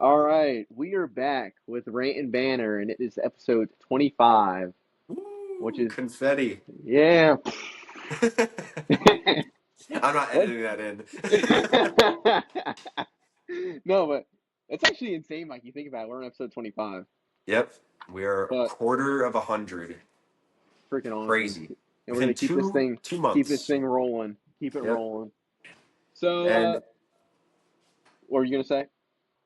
All right, we are back with Rant and Banter, and it is episode 25, which Woo, is, confetti. yeah. I'm not What? editing that in. No, but it's actually insane, Mike. You think about it, we're on episode 25, Yep, we are a but quarter of 100. freaking awesome. Crazy. And we're Within gonna two keep this months. thing rolling, keep it Yep. rolling. So, And what were you gonna say?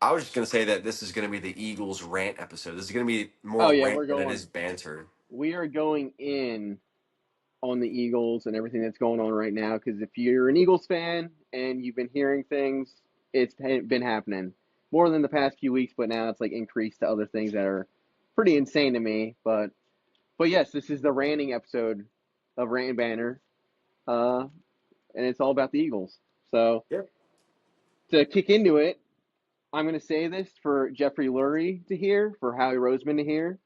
I was just gonna say that this is gonna be the Eagles rant episode. This is gonna be Oh more yeah, rant than it is banter. we are going in on the Eagles and everything that's going on right now. Because if you're an Eagles fan and you've been hearing things, it's been happening more than the past few weeks, but now it's like increased to other things that are pretty insane to me. But yes, this is the ranting episode of Rant and Banner, uh, and it's all about the Eagles. So Yep. to kick into it, I'm going to say this for Jeffrey Lurie to hear, for Howie Roseman to hear.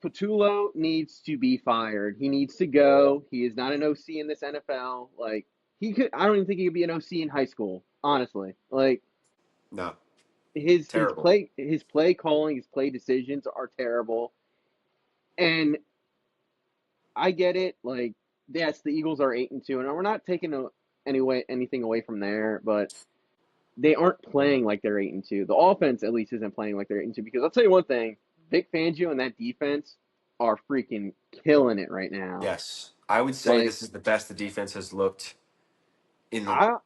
Patullo needs to be fired. He needs to go. He is not an OC in this NFL. Like he could, I don't even think he could be an OC in high school. Honestly, like No. his Terrible. play calling, his play decisions are terrible. And I get it. Like yes, the Eagles are 8-2, and we're not taking anything away from there, but they aren't playing like they're 8-2. The offense at least isn't playing like they're 8-2 because I'll tell you one thing: Vic Fangio and that defense are freaking killing it right now. Yes. I would say Like this is the best the defense has looked in the I,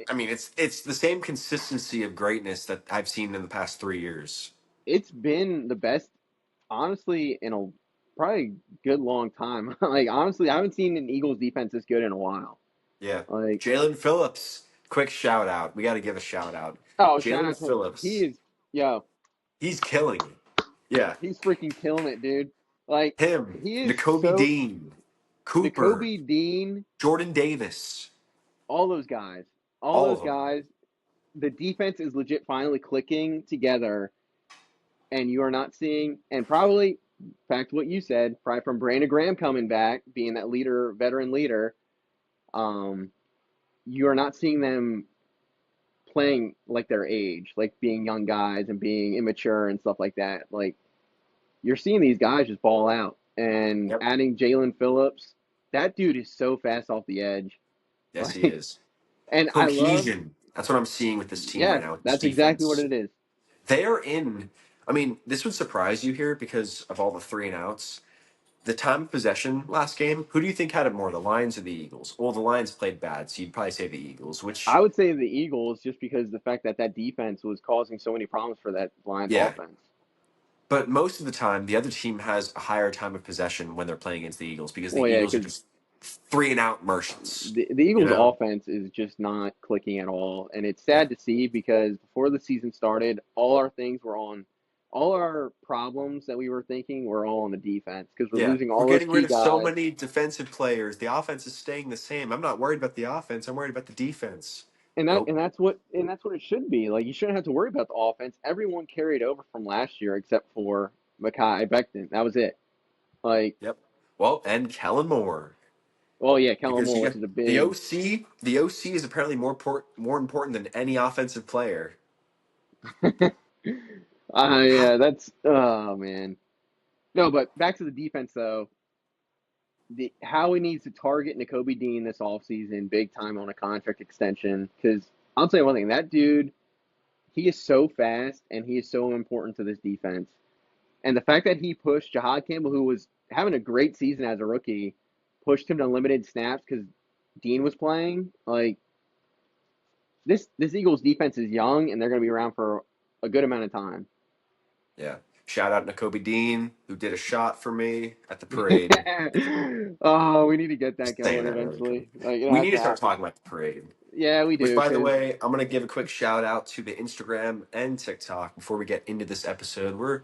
I mean it's the same consistency of greatness that I've seen in the past 3 years. it's been the best, honestly, in a probably good long time. Like honestly, I haven't seen an Eagles defense this good in a while. Yeah. Like Jalen Phillips, quick shout out. We got to give a shout out. oh, shout Jalen out to him. He Phillips, is yo, he's killing it. Yeah. he's freaking killing it, dude. Like Him, he is N'Kobe so Dean, Cooper, N'Kobe Dean, Jordan Davis. all those guys, all All those of them. guys. The defense is legit finally clicking together, and you are not seeing, and probably back to what you said, probably from Brandon Graham coming back, being that leader, veteran leader. Um, you are not seeing them playing like their age, like being young guys and being immature and stuff like that. Like you're seeing these guys just ball out, and Yep. adding Jalen Phillips, that dude is so fast off the edge. Yes, he Like, is. and I love, Cohesion. That's what I'm seeing with this team right yes, now, with this that's exactly what defense. it is. They are in. I mean, this would surprise you here because of all the three and outs. The time of possession last game, who do you think had it more, the Lions or the Eagles? Well, the Lions played bad, so you'd probably say the Eagles, I which, would say the Eagles just because the fact that that defense was causing so many problems for that Lions yeah. offense. But most of the time, the other team has a higher time of possession when they're playing against the Eagles because Well, the yeah, Eagles are because just three and out merchants, the you Eagles' know? offense is just not clicking at all, and it's Yeah. sad to see because before the season started, all our problems that we were thinking were all on the defense because we're Yeah. losing We're all those getting rid key of so guys, many defensive players. The offense is staying the same. I'm not worried about the offense. I'm worried about the defense. Nope. and that's what it should be. Like you shouldn't have to worry about the offense. Everyone carried over from last year except for Makai Becton. That was it. Like, Yep. Well, and Kellen Moore. well, yeah, Kellen Because Moore, you which got is a the big. OC. The OC is apparently more important than any offensive player. Yeah, that's oh man. No, but back to the defense though. The Howie needs to target N'Kobe Dean this offseason big time on a contract extension because I'll tell you one thing, that dude, he is so fast and he is so important to this defense. And the fact that he pushed Jahad Campbell, who was having a great season as a rookie, pushed him to limited snaps because Dean was playing. Like this Eagles defense is young and they're going to be around for a good amount of time. Yeah. Shout out N'Kobe Dean, who did a shot for me at the parade. Oh, we need to get that Just saying going that really quick. eventually. Like it We has need to to start happen. talking about the parade. Yeah, we Which, do by the because way, I'm going to give a quick shout out to the Instagram and TikTok before we get into this episode. We're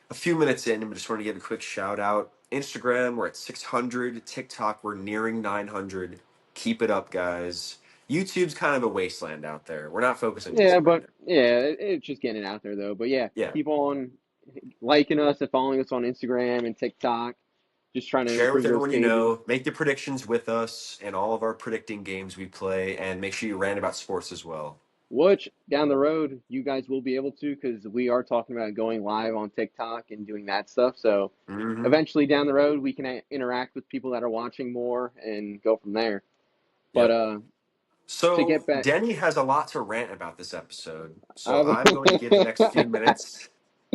a few minutes in, and we just want to give a quick shout out. Instagram, we're at 600. TikTok, we're nearing 900. Keep it up, guys. YouTube's kind of a wasteland out there. We're not focusing just yeah, on right but now. yeah, it's just getting it out there though. But yeah, Yeah. keep on liking us and following us on Instagram and TikTok. Just trying to Share with improve those everyone you pages. know. Make the predictions with us and all of our predicting games we play, and make sure you rant about sports as well. which down the road you guys will be able to because we are talking about going live on TikTok and doing that stuff. So Hmm. eventually down the road we can interact with people that are watching more and go from there. But Yep. to So get back, Denny has a lot to rant about this episode. So I've, I'm going to give the next few minutes.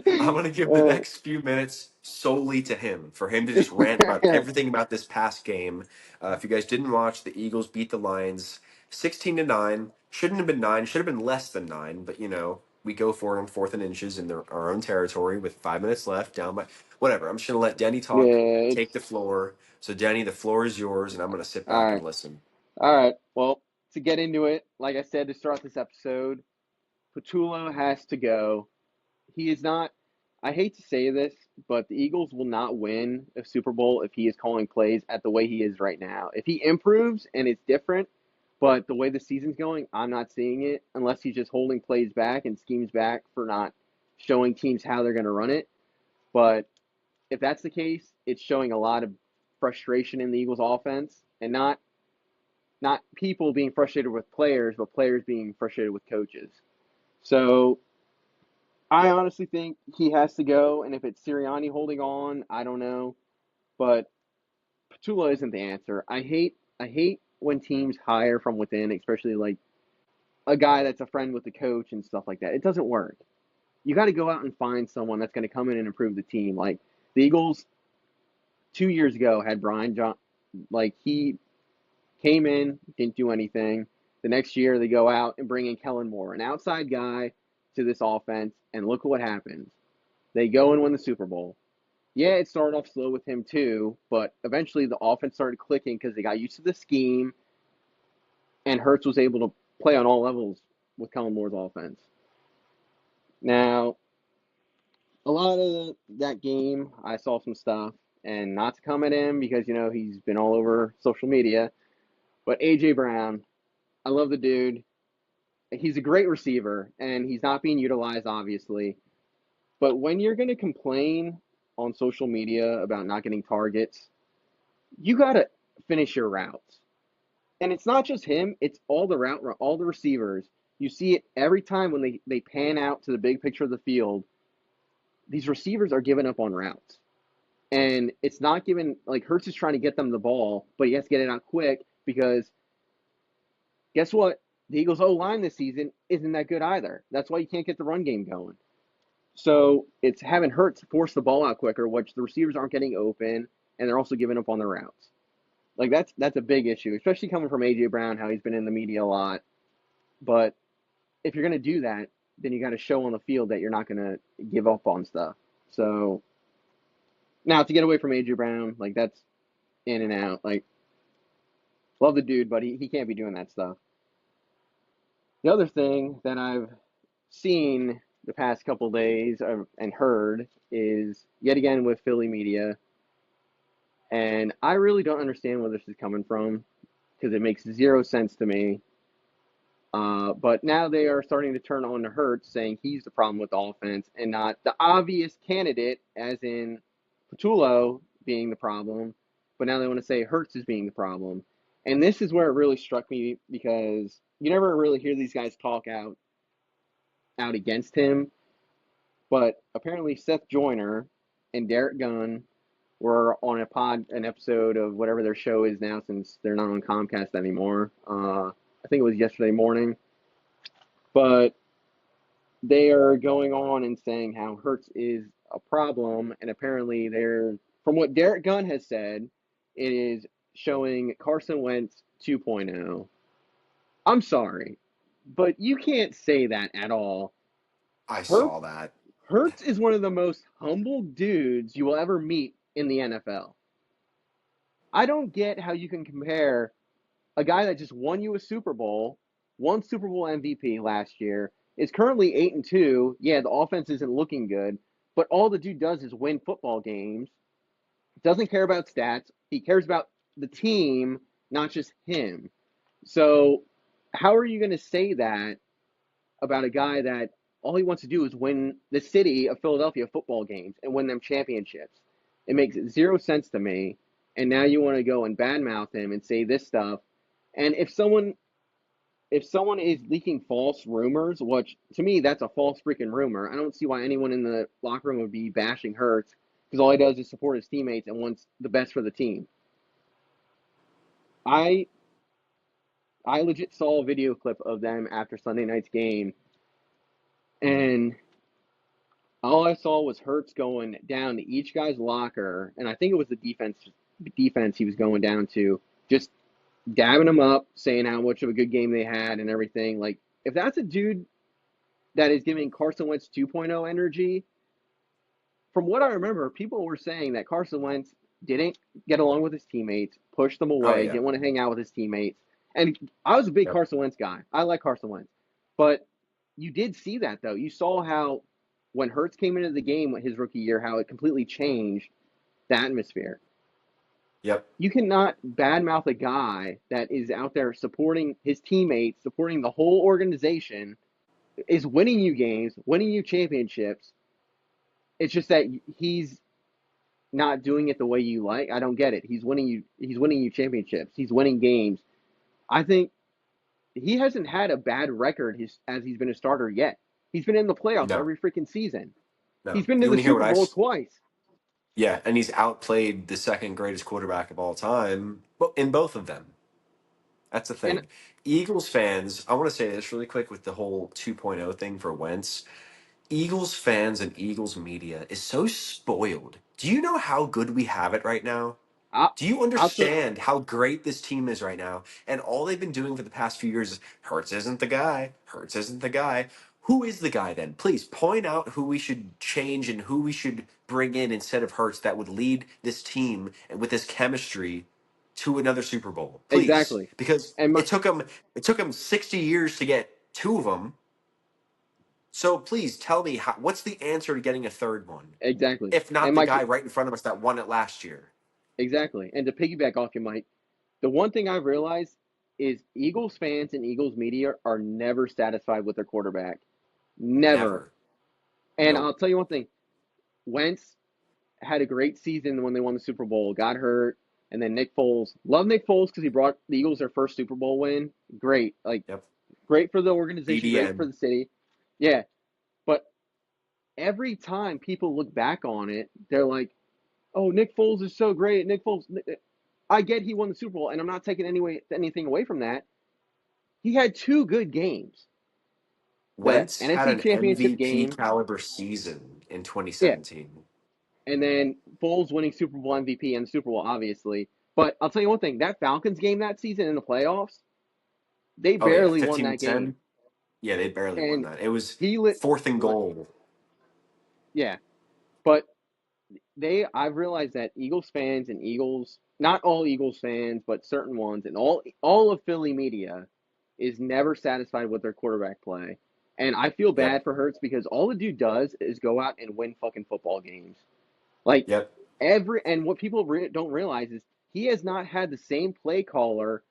I'm going to give the uh, next few minutes solely to him for him to just rant about everything about this past game. If you guys didn't watch, the Eagles beat the Lions 16-9. Shouldn't have been 9. Should have been less than 9. But we go for it on fourth and inches in our own territory with 5 minutes left. Down by whatever. I'm just going to let Denny talk. yeah, Take the it's floor. So Denny, the floor is yours, and I'm going to sit all back right. and listen. All right. Well, to get into it, like I said to start this episode, Patullo has to go. He is not. I hate to say this, but the Eagles will not win a Super Bowl if he is calling plays at the way he is right now. If he improves and it's different, but the way the season's going, I'm not seeing it unless he's just holding plays back and schemes back for not showing teams how they're going to run it. But if that's the case, it's showing a lot of frustration in the Eagles offense and not people being frustrated with players, but players being frustrated with coaches. So I honestly think he has to go, and if it's Sirianni holding on, I don't know. But Patula isn't the answer. I hate when teams hire from within, especially like a guy that's a friend with the coach and stuff like that. It doesn't work. You got to go out and find someone that's going to come in and improve the team. Like the Eagles 2 years ago had Brian John, like he came in, didn't do anything. The next year they go out and bring in Kellen Moore, an outside guy, to this offense, and look what happens. They go and win the Super Bowl. Yeah, it started off slow with him too, but eventually the offense started clicking because they got used to the scheme, and Hurts was able to play on all levels with Kellen Moore's offense. Now, a lot of that game, I saw some stuff, and not to come at him because he's been all over social media, but AJ Brown, I love the dude. He's a great receiver, and he's not being utilized, obviously. But when you're going to complain on social media about not getting targets, you got to finish your routes. And it's not just him, it's all the receivers. You see it every time when they pan out to the big picture of the field. These receivers are giving up on routes. And it's not given, like Hurts is trying to get them the ball, but he has to get it out quick because guess what? The Eagles' O line this season isn't that good either. That's why you can't get the run game going. So it's having Hurts force the ball out quicker, which the receivers aren't getting open, and they're also giving up on their routes. Like that's a big issue, especially coming from AJ Brown, how he's been in the media a lot. But if you're gonna do that, then you got to show on the field that you're not gonna give up on stuff. So now to get away from AJ Brown, like that's in and out. Like love the dude, but he can't be doing that stuff. The other thing that I've seen the past couple days and heard is yet again with Philly media, and I really don't understand where this is coming from because it makes zero sense to me. But now they are starting to turn on to Hurts, saying he's the problem with the offense and not the obvious candidate, as in Patullo being the problem. But now they want to say Hurts is being the problem. And this is where it really struck me because you never really hear these guys talk out against him. But apparently Seth Joyner and Derek Gunn were on an episode of whatever their show is now since they're not on Comcast anymore. I think it was yesterday morning. But they are going on and saying how Hurts is a problem, and apparently from what Derek Gunn has said, it is showing Carson Wentz 2.0. I'm sorry, but you can't say that at all. I Hurts saw that. Hurts is one of the most humble dudes you will ever meet in the NFL. I don't get how you can compare a guy that just won you a Super Bowl, won Super Bowl MVP last year, is currently 8-2. Yeah, the offense isn't looking good, but all the dude does is win football games. Doesn't care about stats. He cares about the team, not just him. So, how are you going to say that about a guy that all he wants to do is win the city of Philadelphia football games and win them championships? It makes zero sense to me. And now you want to go and badmouth him and say this stuff. And if someone if someone is leaking false rumors, which to me that's a false freaking rumor, I don't see why anyone in the locker room would be bashing Hurts because all he does is support his teammates and wants the best for the team. I I legit saw a video clip of them after Sunday night's game, and all I saw was Hurts going down to each guy's locker, and I think it was the defense he was going down to, just dabbing them up, saying how much of a good game they had and everything. Like, if that's a dude that is giving Carson Wentz 2.0 energy, from what I remember, people were saying that Carson Wentz didn't get along with his teammates, pushed them Oh away, yeah. didn't want to hang out with his teammates. And I was a big Yep. Carson Wentz guy. I like Carson Wentz. But you did see that, though. You saw how when Hurts came into the game his rookie year, how it completely changed the atmosphere. Yep. You cannot badmouth a guy that is out there supporting his teammates, supporting the whole organization, is winning you games, winning you championships. It's just that he's not doing it the way you like. I don't get it. He's winning you championships. He's winning games. I think he hasn't had a bad record as he's been a starter yet. He's been in the playoffs No. every freaking season. No. He's been to You the want to hear what Super Bowl twice. Yeah, and he's outplayed the second greatest quarterback of all time in both of them. That's the And thing. Eagles fans, I want to say this really quick with the whole 2.0 thing for Wentz. Eagles fans and Eagles media is so spoiled. Do you know how good we have it right now? I'll, Do you I'll tell understand how great this team is right now? And all they've been doing for the past few years is Hurts isn't the guy. Hurts isn't the guy. Who is the guy then? Please point out who we should change and who we should bring in instead of Hurts that would lead this team and with this chemistry to another Super Bowl. Please, exactly. because And it took him 60 years to get two of them. So please tell me what's the answer to getting a third one? exactly. If not And the Mike, guy right in front of us that won it last year. exactly. And to piggyback off you, Mike, the one thing I've realized is Eagles fans and Eagles media are never satisfied with their quarterback. Never. Never. And Nope. I'll tell you one thing. Wentz had a great season when they won the Super Bowl, got hurt, and then Nick Foles. Love Nick Foles because he brought the Eagles their first Super Bowl win. Great. Like, Yep. great for the organization, great for BDN. the city. Yeah. But every time people look back on it, they're like, oh, Nick Foles is so great. Nick Foles. I get he won the Super Bowl, and I'm not taking anything away from that. He had two good games. The Wentz had NFC an Championship MVP game, caliber season in yeah, 2017. and then Foles winning Super Bowl MVP and the Super Bowl, obviously. But I'll tell you one thing: that Falcons game that season in the playoffs, they Oh yeah, barely won 15 to that game, 10. Yeah, they barely won and that. It was he lit. fourth and goal. Yeah, but I've realized that Eagles fans and Eagles, not all Eagles fans, but certain ones, and all of Philly media is never satisfied with their quarterback play. And I feel Yep. bad for Hurts because all the dude does is go out and win fucking football games. Like Yep. and what people don't realize is he has not had the same play caller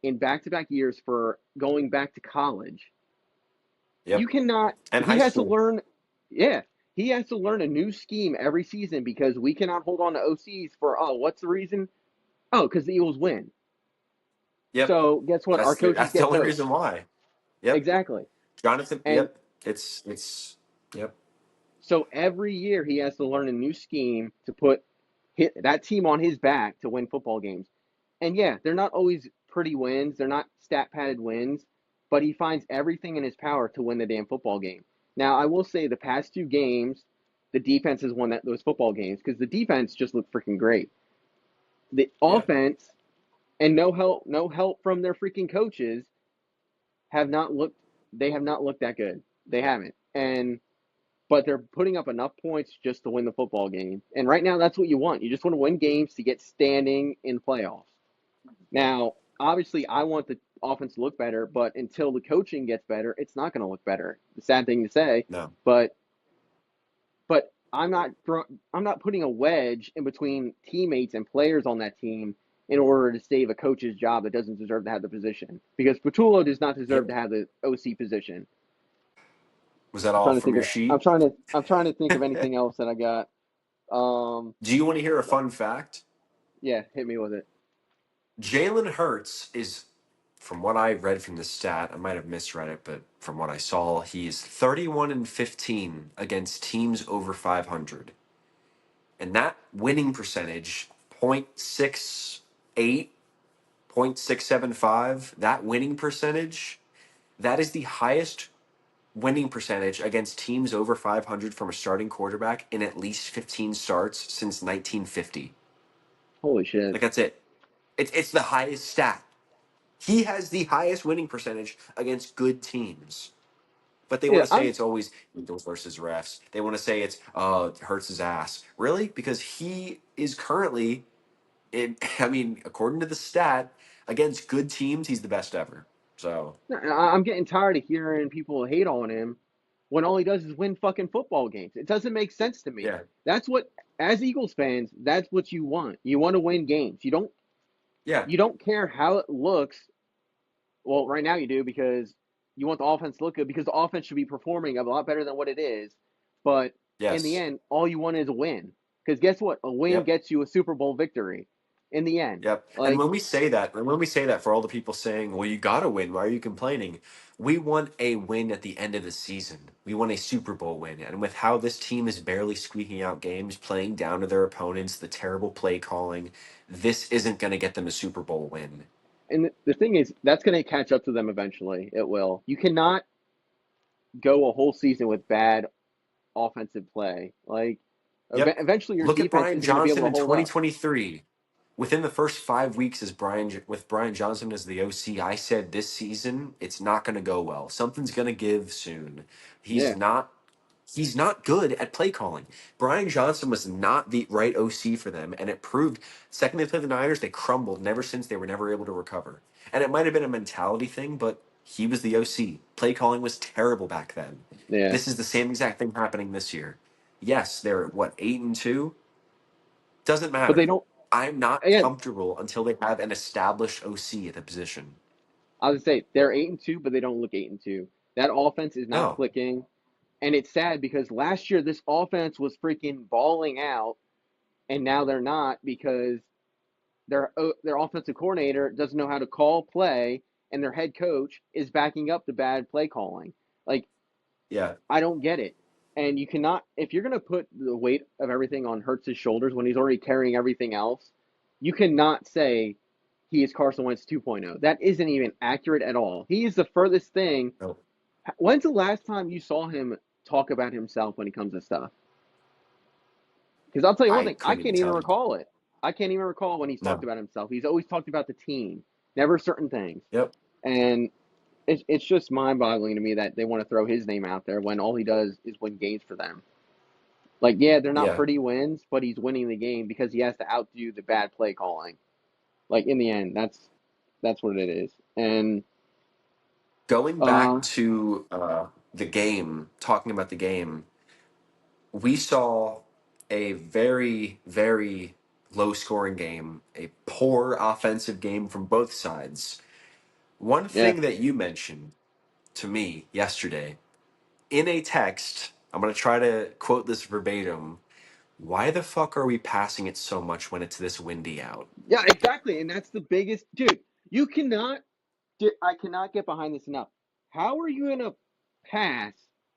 in back-to-back years for going back to college. You Yep. cannot. And He high has to school. learn. Yeah, he has to learn a new scheme every season because we cannot hold on to OCs for what's the reason? Oh, because the Eagles win. Yep. So guess what? Our coaches That's the get only reason poached. why. Yep. Exactly. Jonathan. And Yep. It's. Yep. so every year he has to learn a new scheme to put that team on his back to win football games. And yeah, they're not always pretty wins. They're not stat padded wins, but he finds everything in his power to win the damn football game. Now, I will say the past two games, the defense has won those football games because the defense just looked freaking great. The Yeah. offense and no help from their freaking coaches have not looked. They have not looked that good. They haven't. And but they're putting up enough points just to win the football game. And right now, that's what you want. You just want to win games to get standing in playoffs. Now, obviously, I want the offense to look better, but until the coaching gets better, it's not going to look better. The sad thing to say, No. but I'm not putting a wedge in between teammates and players on that team in order to save a coach's job that doesn't deserve to have the position because Patullo does not deserve Yep. to have the OC position. Was that I'm all trying to from think your of I'm sheet? trying to I'm trying to think of anything else that I got. Do you want to hear a fun fact? Yeah, hit me with it. Jalen Hurts is from what I read from the stat, I might have misread it, but from what I saw, he's 31-15 against teams over 500. And that winning percentage, 0.68, 0.675, that winning percentage, that is the highest winning percentage against teams over 500 from a starting quarterback in at least 15 starts since 1950. Holy shit. Like, that's it. It's the highest stat. He has the highest winning percentage against good teams. But they want Yeah, to say it's always Eagles versus refs. They want to say it's hurts his ass. Really? Because he is currently I mean, according to the stat, against good teams, he's the best ever. So I'm getting tired of hearing people hate on him when all he does is win fucking football games. It doesn't make sense to me. yeah, That's what, as Eagles fans, that's what you want. You want to win games. yeah, You don't care how it looks. Well, right now you do because you want the offense to look good because the offense should be performing a lot better than what it is. But in the yes, end, all you want is a win. Because guess what? A win yep. gets you a Super Bowl victory. In the end, Yep. And like, when we say that for all the people saying, "Well, you got to win. Why are you complaining?" We want a win at the end of the season. We want a Super Bowl win. And with how this team is barely squeaking out games, playing down to their opponents, the terrible play calling, this isn't going to get them a Super Bowl win. and the thing is, that's going to catch up to them eventually. It will. You cannot go a whole season with bad offensive play. Like, Yep. eventually your Look at defense Brian isn't going to be able Johnson to in hold up. 2023. Within the first 5 weeks as with Brian Johnson as the OC, I said this season it's not going to go well. Something's going to give soon. He's Yeah, not he's not good at play calling. Brian Johnson was not the right OC for them, and it proved. Second they played the Niners, they crumbled. And ever since, they were never able to recover. And it might have been a mentality thing, but he was the OC. Play calling was terrible back then. yeah. This is the same exact thing happening this year. Yes, they're what 8-2. Doesn't But they matter. don't. I'm not Again, comfortable until they have an established OC at the position. I would say they're 8-2, but they don't look 8-2. That offense is not No. clicking, and it's sad because last year this offense was freaking balling out, and now they're not because their offensive coordinator doesn't know how to call play, and their head coach is backing up the bad play calling. Like, Yeah. I don't get it. And you cannot, if you're going to put the weight of everything on Hurts' shoulders when he's already carrying everything else, you cannot say he is Carson Wentz 2.0. That isn't even accurate at all. He is the furthest thing. No. When's the last time you saw him talk about himself when he comes to stuff? Because I'll tell you one I thing, I couldn't even can't even tell you. recall it. I can't even recall when he's talked No. about himself. He's always talked about the team, never certain things. Yep. And it's just mind boggling to me that they want to throw his name out there when all he does is win games for them. Like, yeah, they're not Yeah. pretty wins, but he's winning the game because he has to outdo the bad play calling. Like in the end, that's what it is. And Going back uh to the game, talking about the game, we saw a very, very low scoring game, a poor offensive game from both sides. One yeah. thing that you mentioned to me yesterday in a text, I'm going to try to quote this verbatim. Why the fuck are we passing it so much when it's this windy out? Yeah, exactly. And that's the biggest dude, you cannot I cannot get behind this enough. How are you gonna pass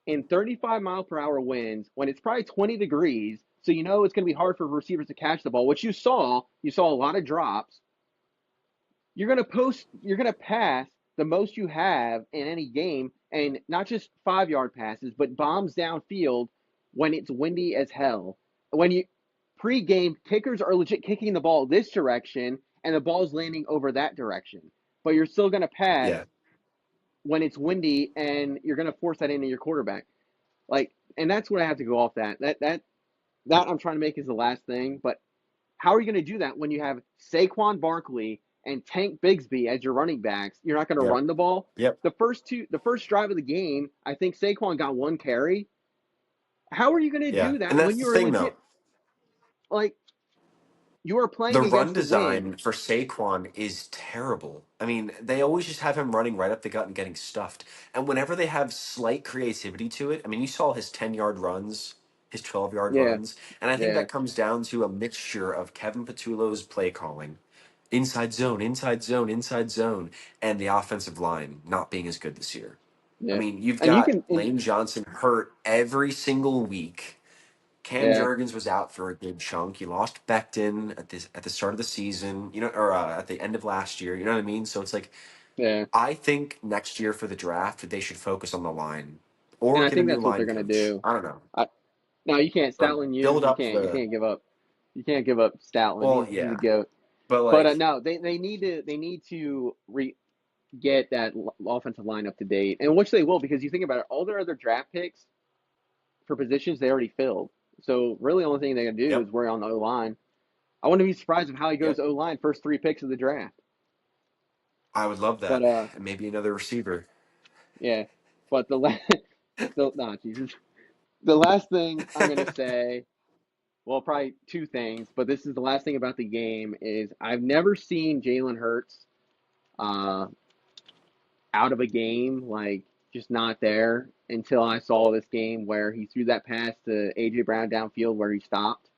in 35-mile-per-hour winds when it's probably 20 degrees? So you know it's gonna be hard for receivers to catch the ball, which you saw. You saw a lot of drops. You're gonna pass the most you have in any game, and not just 5 yard passes, but bombs downfield when it's windy as hell. When you pre-game kickers are legit kicking the ball this direction and the ball's landing over that direction. But you're still gonna pass Yeah, when it's windy and you're gonna force that into your quarterback. Like, and that's what I have to go off that I'm trying to make is the last thing. But how are you going to do that when you have Saquon Barkley and Tank Bigsby as your running backs? You're not going to yep, run the ball. yep, The first drive of the game, I think Saquon got one carry. How are you going to yeah. do that And when that's the you're thing, though. legit like you are The playing run against the wind? design for Saquon is terrible. I mean, they always just have him running right up the gut and getting stuffed. And whenever they have slight creativity to it, I mean, you saw his 10-yard runs, his 12-yard Yeah, runs. And I think yeah, that comes down to a mixture of Kevin Patullo's play calling. inside zone, inside zone, inside zone, and the offensive line not being as good this year. I Yeah, mean, you've and you got can, and Lane Johnson hurt every single week. Cam yeah, Jurgens was out for a good chunk. You lost Becton at the start of the season, or at the end of last year. You know what I mean? So it's like yeah, I think next year for the draft they should focus on the line and or I get a think new that's what they're line gonna coach. do. I don't know, I, no, you can't. or Stoutland, build you up can't, the. you can't give up Stoutland. Well, He's the yeah, goat. but But like, no, they need to get that offensive line up to date, and which they will because you think about it, all their other draft picks for positions they already filled. So really, the only thing they're gonna do yep, is worry on the O line. I wouldn't be surprised if how he goes yep. O line first three picks of the draft. I would love But that, and maybe another receiver. yeah. But the last, the nah, Jesus, the last thing I'm gonna say, well, probably two things, but this is the last thing about the game is I've never seen Jalen Hurts uh, out of a game, like just not there until I saw this game where he threw that pass to AJ Brown downfield where he stopped,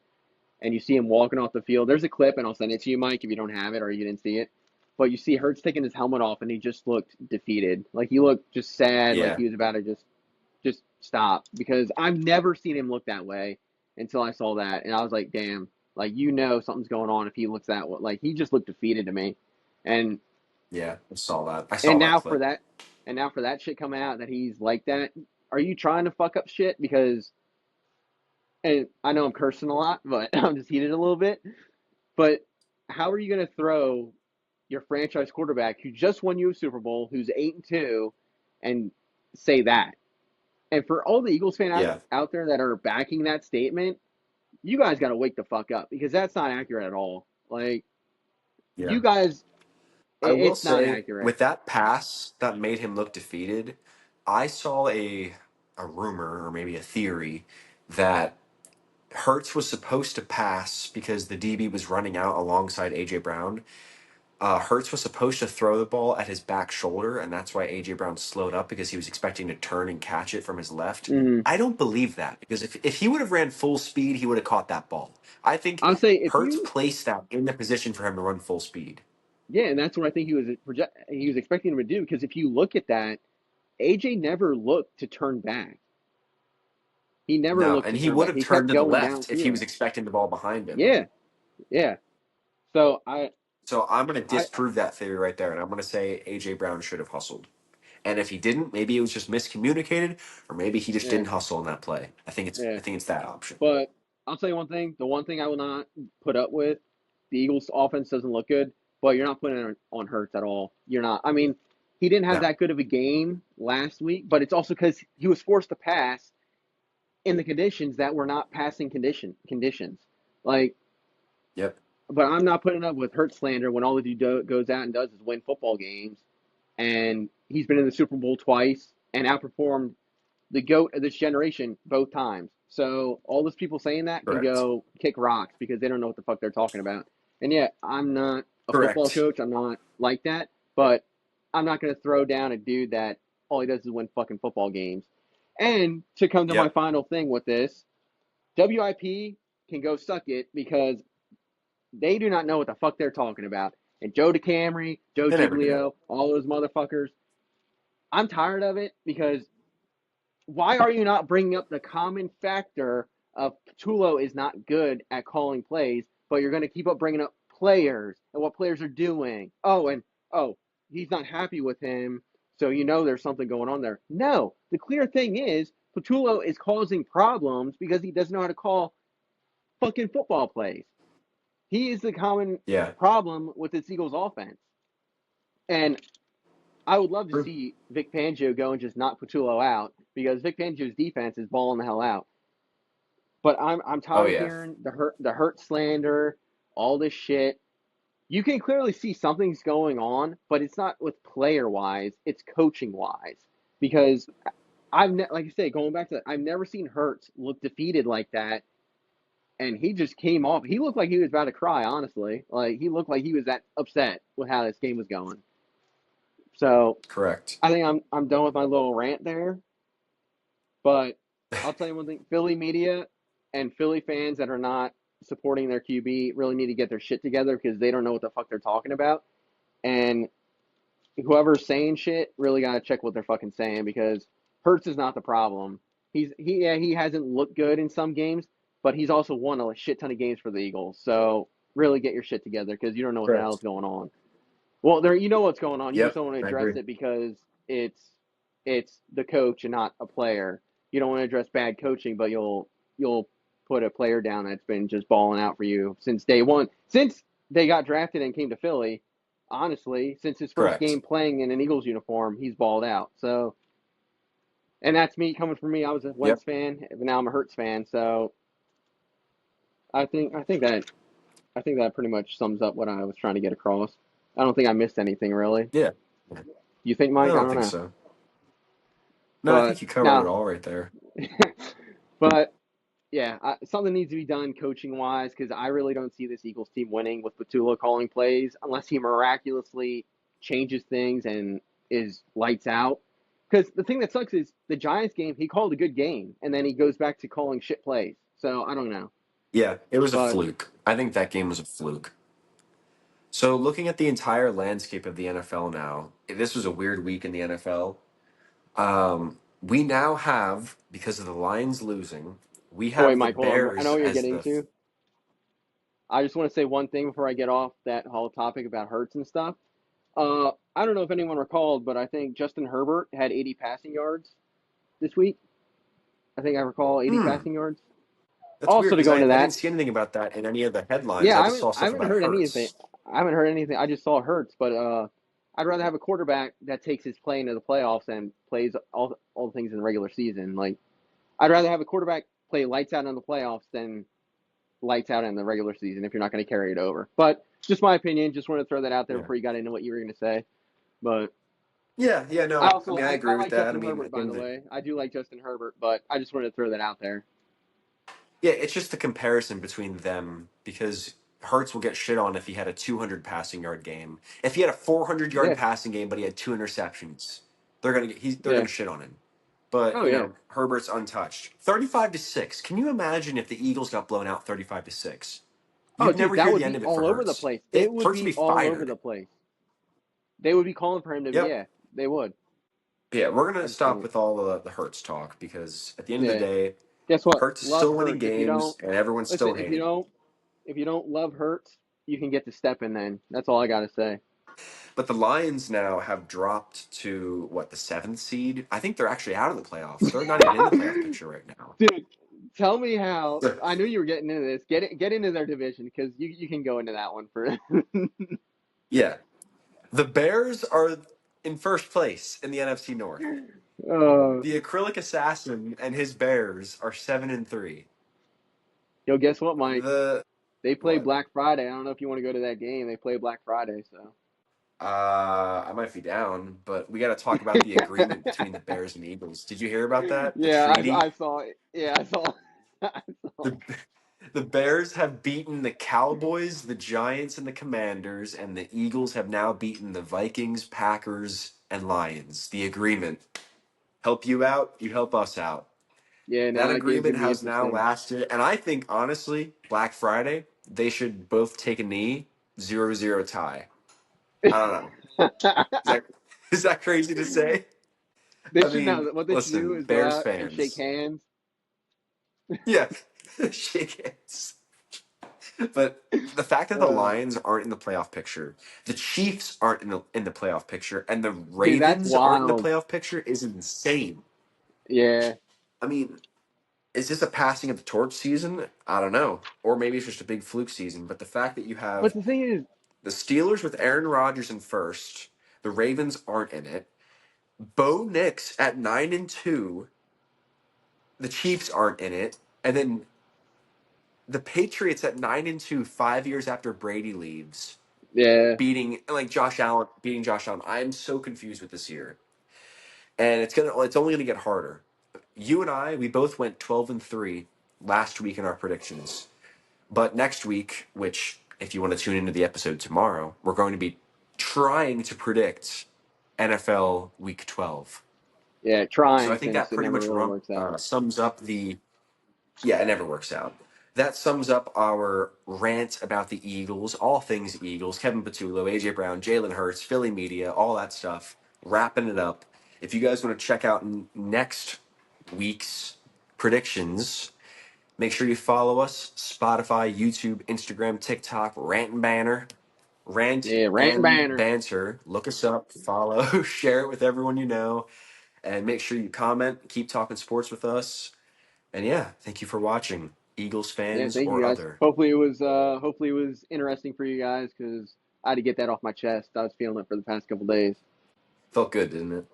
and you see him walking off the field. There's a clip, and I'll send it to you, Mike, if you don't have it or you didn't see it. But you see Hurts taking his helmet off, and he just looked defeated. Like he looked just sad, like Yeah, he was about to just stop. Because I've never seen him look that way until I saw that, and I was like, damn, like something's going on if he looks that way. Like he just looked defeated to me, and yeah, I saw that. I and saw that now for clip. that, and now for that shit coming out that he's like that, are you trying to fuck up shit? Because and I know I'm cursing a lot, but I'm just heated a little bit. But how are you going to throw your franchise quarterback who just won you a Super Bowl, who's 8-2, and say that? And for all the Eagles fans Yeah, out there that are backing that statement, you guys got to wake the fuck up because that's not accurate at all. Like yeah. you guys, I will it's not say accurate. with that pass that made him look defeated, I saw a rumor or maybe a theory that Hertz was supposed to pass because the DB was running out alongside AJ Brown. Hertz was supposed to throw the ball at his back shoulder, and that's why AJ Brown slowed up because he was expecting to turn and catch it from his left. Mm. I don't believe that because if he would have ran full speed, he would have caught that ball. I think I'll say if Hertz you, placed that in the position for him to run full speed. yeah, and that's what I think he was expecting him to do because if you look at that, AJ never looked to turn back. He never No, looked and to he turn would back. have He turned kept to the going left if he downfield. was expecting the ball behind him. Yeah, yeah. So So I'm going to I, disprove that theory right there, and I'm going to say AJ Brown should have hustled. And if he didn't, maybe it was just miscommunicated, or maybe he just yeah, didn't hustle in that play. yeah. I think it's that option. But I'll tell you one thing. The one thing I will not put up with, the Eagles' offense doesn't look good, but you're not putting it on Hurts at all. You're not. I mean, he didn't have No. that good of a game last week, but it's also because he was forced to pass in the conditions that were not passing conditions. Like, Yep. but I'm not putting up with Hurts slander when all that he goes out and does is win football games, and he's been in the Super Bowl twice and outperformed the GOAT of this generation both times. So all those people saying that can Correct. go kick rocks because they don't know what the fuck they're talking about. And yeah, I'm not a football Correct. coach. I'm not like that. But I'm not going to throw down a dude that all he does is win fucking football games. And to come to my Yep. final thing with this, WIP can go suck it because they do not know what the fuck they're talking about. And Joe DeCamry, Joe They never do. Giglio, all those motherfuckers, I'm tired of it because why are you not bringing up the common factor of Tulo is not good at calling plays, but you're going to keep up bringing up players and what players are doing? Oh, and oh, he's not happy with him, so you know there's something going on there. No, the clear thing is Patulo is causing problems because he doesn't know how to call fucking football plays. He is the common Yeah. problem with the Eagles offense. And I would love to True. see Vic Fangio go and just knock Patulo out because Vic Fangio's defense is balling the hell out. But I'm Oh tired of yeah. hearing the hurt slander, all this shit. You can clearly see something's going on, but it's not with player wise, it's coaching wise. Because like I say, going back to that, I've never seen Hurts look defeated like that. And he just came off. He looked like he was about to cry, honestly. Like he looked like he was that upset with how this game was going. So Correct. I think I'm done with my little rant there. But I'll tell you one thing: Philly media and Philly fans that are not supporting their QB really need to get their shit together because they don't know what the fuck they're talking about. And whoever's saying shit really got to check what they're fucking saying because Hurts is not the problem. He hasn't looked good in some games, but he's also won a shit ton of games for the Eagles. So really get your shit together because you don't know what the hell is Correct. going on. Well, there you know what's going on. You just Yep, don't want to I address agree. it because it's the coach and not a player. You don't want to address bad coaching, but you'll put a player down that's been just balling out for you since day one. Since they got drafted and came to Philly, honestly, since his first Correct. game playing in an Eagles uniform, he's balled out. So, and that's me coming from me. I was a Yep. Wentz fan, but now I'm a Hurts fan. So I think that pretty much sums up what I was trying to get across. I don't think I missed anything really. Yeah. You think, I Mike? I don't don't think know. so. No, I But think you covered it now, all right there. but yeah, something needs to be done coaching wise because I really don't see this Eagles team winning with Patullo calling plays unless he miraculously changes things and is lights out. Because the thing that sucks is the Giants game, he called a good game and then he goes back to calling shit plays. So I don't know. Yeah, it was a But fluke. I think that game was a fluke. So looking at the entire landscape of the NFL now, this was a weird week in the NFL. We now have, because of the Lions losing, we oh wait, have the Mike, hold on. I know Bears what you're as getting the to. I just want to say one thing before I get off that whole topic about Hurts and stuff. I don't know if anyone recalled, but I think Justin Herbert had 80 passing yards this week. I think I recall 80 hmm. passing yards. That's weird Also, to because go into I didn't that, see anything about that in any of the headlines. yeah, I just saw I stuff haven't about heard anything. Hurts. I haven't heard anything. I just saw Hurts, but I'd rather have a quarterback that takes his play into the playoffs and plays all the things in the regular season. Like I'd rather have a quarterback play lights out in the playoffs than lights out in the regular season if you're not going to carry it over. But just my opinion. Just want to throw that out there Yeah. before you got into what you were going to say. But Yeah, yeah, I no. I also mean, I I agree with like that. I Justin mean, Herbert at the by end the of the way. I do like Justin Herbert, but I just wanted to throw that out there. yeah, it's just the comparison between them because Hurts will get shit on if he had a 200 passing yard game. If he had a 400-yard Yeah, passing game, but he had two interceptions, they're yeah. gonna shit on him. But Oh yeah. Herbert's untouched. 35-6. Can you imagine if the Eagles got blown out 35-6? Oh, You'd dude, never that hear would the end be of it for all over the Hurts. place. It would Hurts would be be all over the fired. place. They would be calling for him to. Yep. Yeah, they would. Yeah, we're gonna I just stop don't. with all the Hurts talk because at the end of the Yeah. day, Guess what? Hurts is Love still winning Hurts. If you games don't and everyone's listen, still hating him. if you don't love Hurts, you can get to stepping. Then that's all I gotta say. But the Lions now have dropped to what, the seventh seed? I think they're actually out of the playoffs. They're not even in the playoff picture right now. Dude, tell me how. Yeah. I knew you were getting into this. Get into their division because you can go into that one for. Yeah. The Bears are in first place in the NFC North. uh, The acrylic assassin and his Bears are 7-3. yo, guess what, Mike? The They play what? Black Friday. I don't know if you want to go to that game. They play Black Friday, so. I might be down, but we got to talk about the agreement between the Bears and the Eagles. Did you hear about that? The Yeah, treaty? I saw it. Yeah, I saw. I saw. The the Bears have beaten the Cowboys, the Giants, and the Commanders, and the Eagles have now beaten the Vikings, Packers, and Lions. The agreement. Help you out, you help us out. Yeah, That no, that game's agreement gonna be has now interesting. lasted, and I think honestly, Black Friday, they should both take a knee, 0-0 tie. I don't know. Is that is that crazy to say? They I should mean, know what they should do listen, is go Bears out and shake fans. hands. Yeah. Shake hands. But the fact that the Uh, Lions aren't in the playoff picture, the Chiefs aren't in the playoff picture, and the dude, that's Ravens aren't in the wild. playoff picture is insane. Yeah, I mean, is this a passing of the torch season? I don't know. Or maybe it's just a big fluke season. But the fact that you but have the thing is, the Steelers with Aaron Rodgers in first, the Ravens aren't in it. Bo Nix at 9-2, the Chiefs aren't in it, and then the Patriots at 9-2, 5 years after Brady leaves, yeah, beating Josh Allen. I'm so confused with this year, and it's only gonna get harder. You and I, we both went 12-3 last week in our predictions, but next week, which if you want to tune into the episode tomorrow, we're going to be trying to predict NFL Week 12. yeah, So I trying think since that it pretty never much really works out. sums up the. Yeah, it never works out. that sums up our rant about the Eagles, all things Eagles, Kevin Patullo, AJ Brown, Jalen Hurts, Philly media, all that stuff. Wrapping it up. If you guys want to check out next week's predictions, make sure you follow us Spotify, YouTube, Instagram, TikTok, Rant and Banner. Rant Yeah, rant and and banner. Banter. Look us up, follow, share it with everyone you know, and make sure you comment, keep talking sports with us. And yeah, thank you for watching, Eagles Yeah, fans thank you or guys. other. Hopefully it was interesting for you guys because I had to get that off my chest. I was feeling it for the past couple days. Felt good, didn't it?